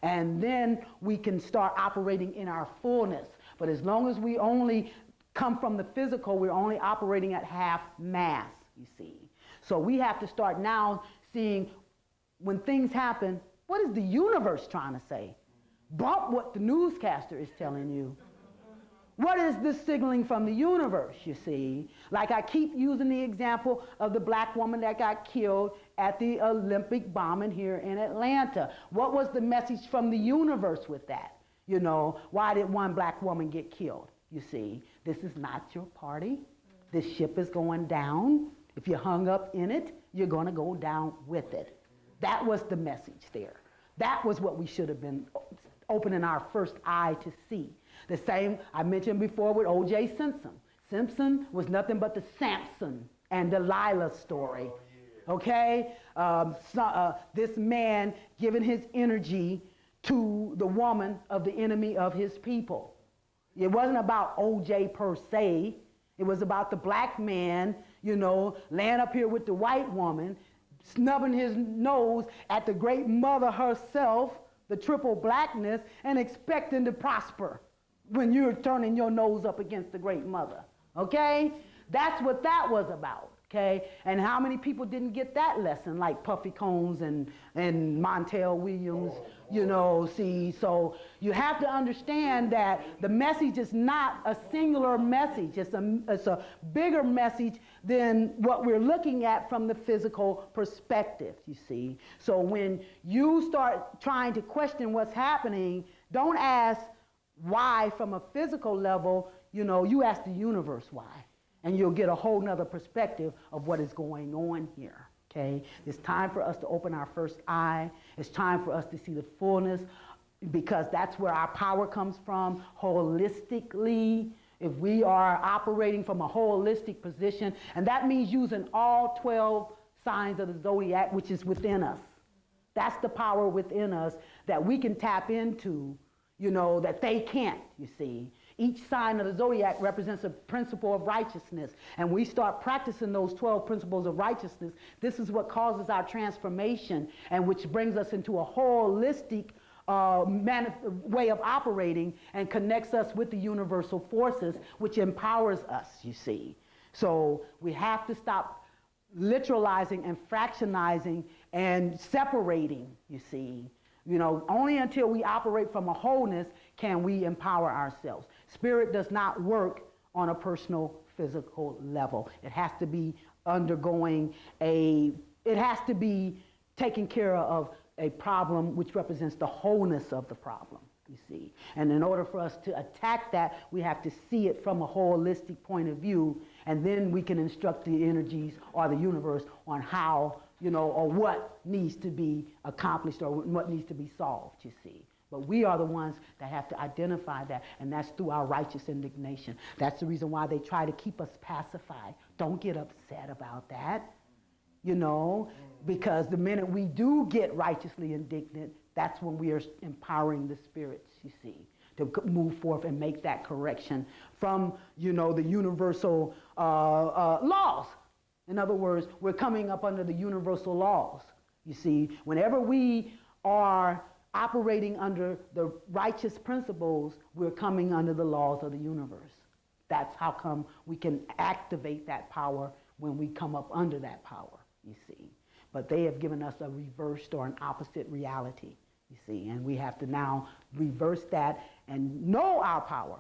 S1: And then we can start operating in our fullness. But as long as we only come from the physical, we're only operating at half mass, you see. So we have to start now seeing, when things happen, what is the universe trying to say? Bump what the newscaster is telling you. What is this signaling from the universe, you see? Like I keep using the example of the black woman that got killed at the Olympic bombing here in Atlanta. What was the message from the universe with that? You know, why did one black woman get killed? You see, this is not your party. This ship is going down. If you're hung up in it, you're going to go down with it. That was the message there. That was what we should have been opening our first eye to see. The same I mentioned before with O.J. Simpson. Simpson was nothing but the Samson and Delilah story. Okay? This man giving his energy to the woman of the enemy of his people. It wasn't about O.J. per se. It was about the black man, you know, laying up here with the white woman, snubbing his nose at the great mother herself, the triple blackness, and expecting to prosper when you're turning your nose up against the great mother, okay? That's what that was about, okay? And how many people didn't get that lesson, like Puffy Combs and Montel Williams, you know, see? So you have to understand that the message is not a singular message. It's a bigger message than what we're looking at from the physical perspective, you see? So when you start trying to question what's happening, don't ask why from a physical level. You know, you ask the universe why, and you'll get a whole nother perspective of what is going on here, okay? It's time for us to open our first eye. It's time for us to see the fullness, because that's where our power comes from, holistically. If we are operating from a holistic position, and that means using all 12 signs of the zodiac, which is within us. That's the power within us that we can tap into, you know, that they can't, you see. Each sign of the zodiac represents a principle of righteousness, and we start practicing those 12 principles of righteousness. This is what causes our transformation, and which brings us into a holistic way of operating and connects us with the universal forces, which empowers us, you see. So we have to stop literalizing and fractionizing and separating, you see. You know, only until we operate from a wholeness can we empower ourselves. Spirit does not work on a personal physical level. It has to be undergoing it has to be taking care of a problem which represents the wholeness of the problem, you see. And in order for us to attack that, we have to see it from a holistic point of view, and then we can instruct the energies or the universe on how, you know, or what needs to be accomplished or what needs to be solved, you see. But we are the ones that have to identify that, and that's through our righteous indignation. That's the reason why they try to keep us pacified. Don't get upset about that, you know, because the minute we do get righteously indignant, that's when we are empowering the spirits, you see, to move forth and make that correction from, you know, the universal laws. In other words, we're coming up under the universal laws, you see. Whenever we are operating under the righteous principles, we're coming under the laws of the universe. That's how come we can activate that power when we come up under that power, you see. But they have given us a reversed or an opposite reality, you see, and we have to now reverse that and know our power,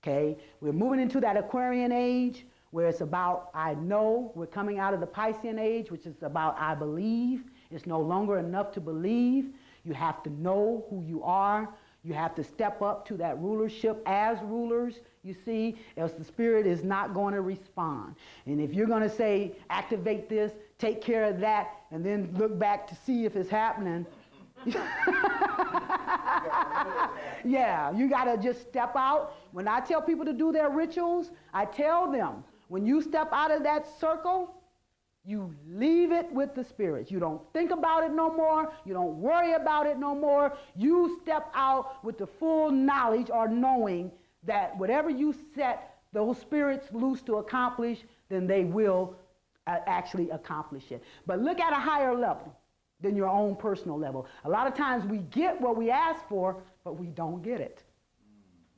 S1: okay? We're moving into that Aquarian age where it's about I know. We're coming out of the Piscean age, which is about I believe. It's no longer enough to believe. You have to know who you are. You have to step up to that rulership as rulers, you see, else the spirit is not going to respond. And if you're going to say, activate this, take care of that, and then look back to see if it's happening, yeah, you got to just step out. When I tell people to do their rituals, I tell them, when you step out of that circle, you leave it with the spirits. You don't think about it no more. You don't worry about it no more. You step out with the full knowledge or knowing that whatever you set those spirits loose to accomplish, then they will actually accomplish it. But look at a higher level than your own personal level. A lot of times we get what we ask for, but we don't get it,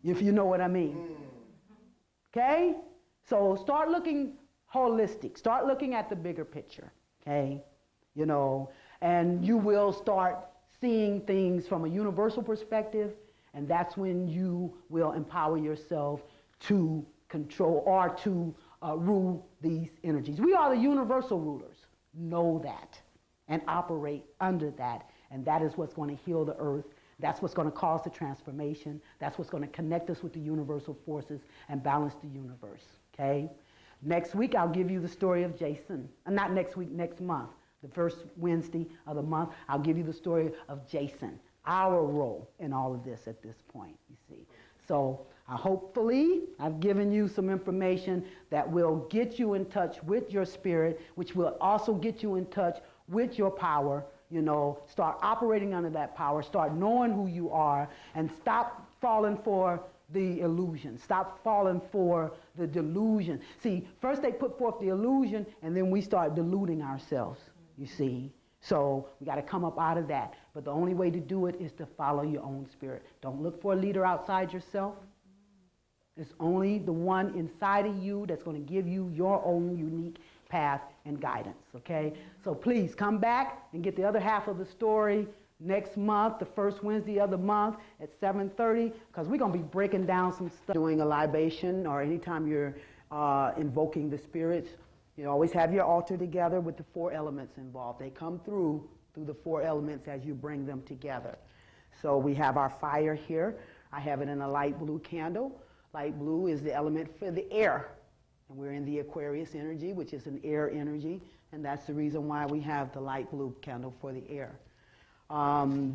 S1: if you know what I mean. Okay? So start looking holistic. Start looking at the bigger picture, okay? You know, and you will start seeing things from a universal perspective, and that's when you will empower yourself to control or to rule these energies. We are the universal rulers. Know that and operate under that, and that is what's going to heal the earth. That's what's going to cause the transformation. That's what's going to connect us with the universal forces and balance the universe, okay? Next week, I'll give you the story of Jason. Not next week, next month. The first Wednesday of the month, I'll give you the story of Jason, our role in all of this at this point, you see. So hopefully, I've given you some information that will get you in touch with your spirit, which will also get you in touch with your power. You know, start operating under that power, start knowing who you are, and stop falling for the illusion. Stop falling for the delusion. See, first they put forth the illusion, and then we start deluding ourselves, you see. So we got to come up out of that. But the only way to do it is to follow your own spirit. Don't look for a leader outside yourself. It's only the one inside of you that's going to give you your own unique path and guidance, okay? So please come back and get the other half of the story next month, the first Wednesday of the month at 7:30, because we're going to be breaking down some stuff. Doing a libation, or anytime you're invoking the spirits, you always have your altar together with the 4 elements involved. They come through the 4 elements as you bring them together. So we have our fire here. I have it in a light blue candle. Light blue is the element for the air. And we're in the Aquarius energy, which is an air energy. And that's the reason why we have the light blue candle for the air.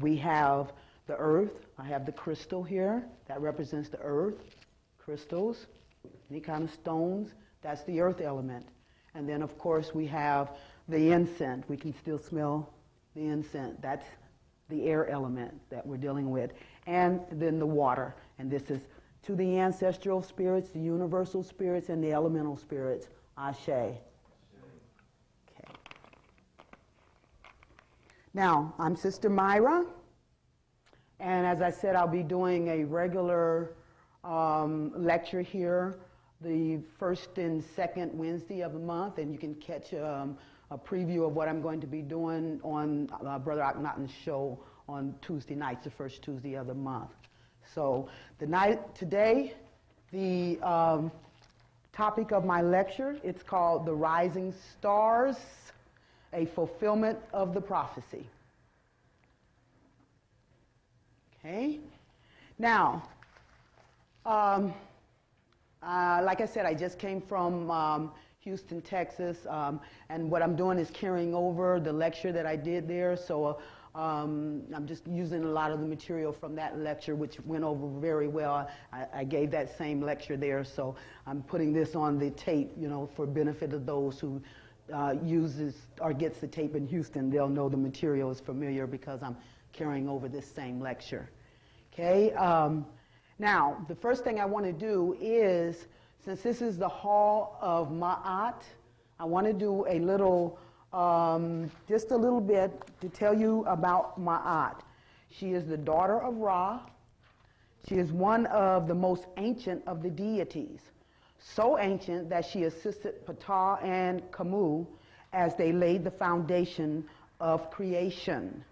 S1: We have the earth. I have the crystal here. That represents the earth. Crystals, any kind of stones. That's the earth element. And then, of course, we have the incense. We can still smell the incense. That's the air element that we're dealing with. And then the water. And this is to the ancestral spirits, the universal spirits, and the elemental spirits. Ashe. Okay. Now, I'm Sister Myrah, and as I said, I'll be doing a regular lecture here the first and second Wednesday of the month, and you can catch a preview of what I'm going to be doing on Brother Akhenaten's show on Tuesday nights, the first Tuesday of the month. So today, the topic of my lecture, it's called The Rising Stars, a Fulfillment of the Prophecy. Okay? Now, like I said, I just came from Houston, Texas, and what I'm doing is carrying over the lecture that I did there, so I'm just using a lot of the material from that lecture, which went over very well. I gave that same lecture there, so I'm putting this on the tape, you know, for benefit of those who uses or gets the tape in Houston. They'll know the material is familiar because I'm carrying over this same lecture. Okay, now the first thing I want to do is, since this is the Hall of Ma'at, I want to do a little just a little bit to tell you about Ma'at. She is the daughter of Ra. She is one of the most ancient of the deities. So ancient that she assisted Ptah and Kamu as they laid the foundation of creation.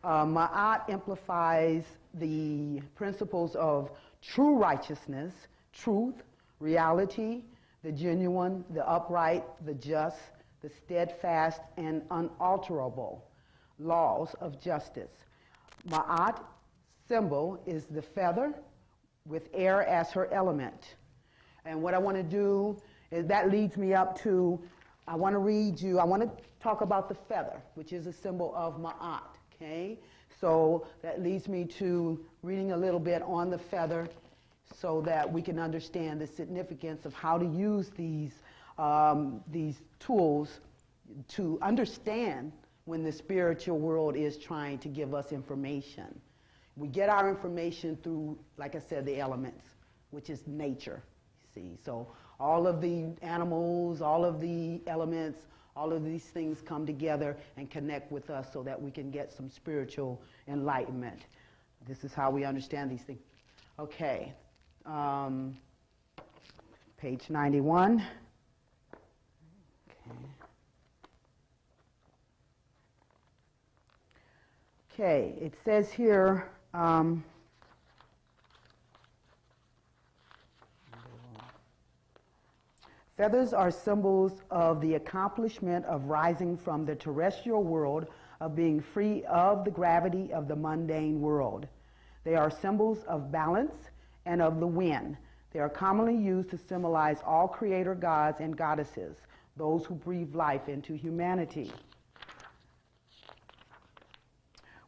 S1: Ma'at amplifies the principles of true righteousness, truth, reality, the genuine, the upright, the just, the steadfast and unalterable laws of justice. Ma'at symbol is the feather with air as her element. And what I want to do is that leads me up to, I want to talk about the feather, which is a symbol of Ma'at, okay? So that leads me to reading a little bit on the feather so that we can understand the significance of how to use these tools to understand when the spiritual world is trying to give us information. We get our information through, like I said, the elements, which is nature, see. So all of the animals, all of the elements, all of these things come together and connect with us so that we can get some spiritual enlightenment. This is how we understand these things. Okay. Page 91. Okay, it says here, feathers are symbols of the accomplishment of rising from the terrestrial world, of being free of the gravity of the mundane world. They are symbols of balance and of the wind. They are commonly used to symbolize all creator gods and goddesses, those who breathe life into humanity.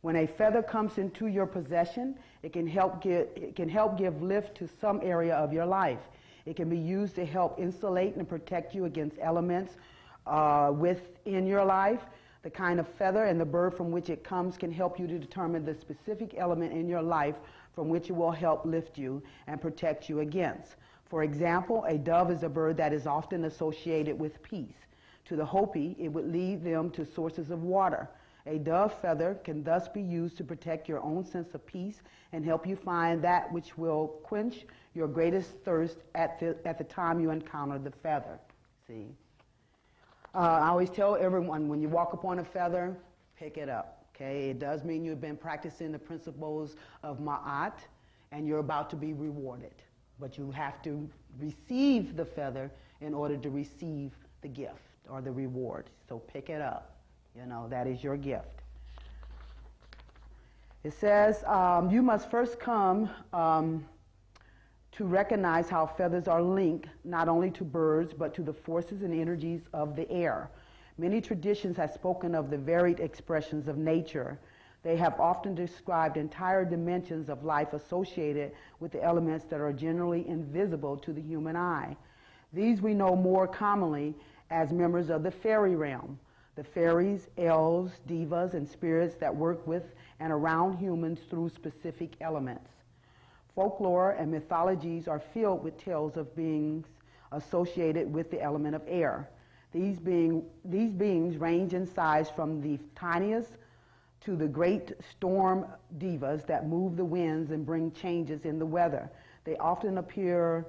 S1: When a feather comes into your possession, it can help give lift to some area of your life. It can be used to help insulate and protect you against elements within your life. The kind of feather and the bird from which it comes can help you to determine the specific element in your life from which it will help lift you and protect you against. For example, a dove is a bird that is often associated with peace. To the Hopi, it would lead them to sources of water. A dove feather can thus be used to protect your own sense of peace and help you find that which will quench your greatest thirst at the time you encounter the feather. See? I always tell everyone, when you walk upon a feather, pick it up. Okay? It does mean you've been practicing the principles of Ma'at, and you're about to be rewarded. But you have to receive the feather in order to receive the gift or the reward. So pick it up. You know, that is your gift. It says, you must first come to recognize how feathers are linked not only to birds, but to the forces and energies of the air. Many traditions have spoken of the varied expressions of nature. They have often described entire dimensions of life associated with the elements that are generally invisible to the human eye. These we know more commonly as members of the fairy realm. The fairies, elves, divas, and spirits that work with and around humans through specific elements. Folklore and mythologies are filled with tales of beings associated with the element of air. These beings range in size from the tiniest to the great storm divas that move the winds and bring changes in the weather. They often appear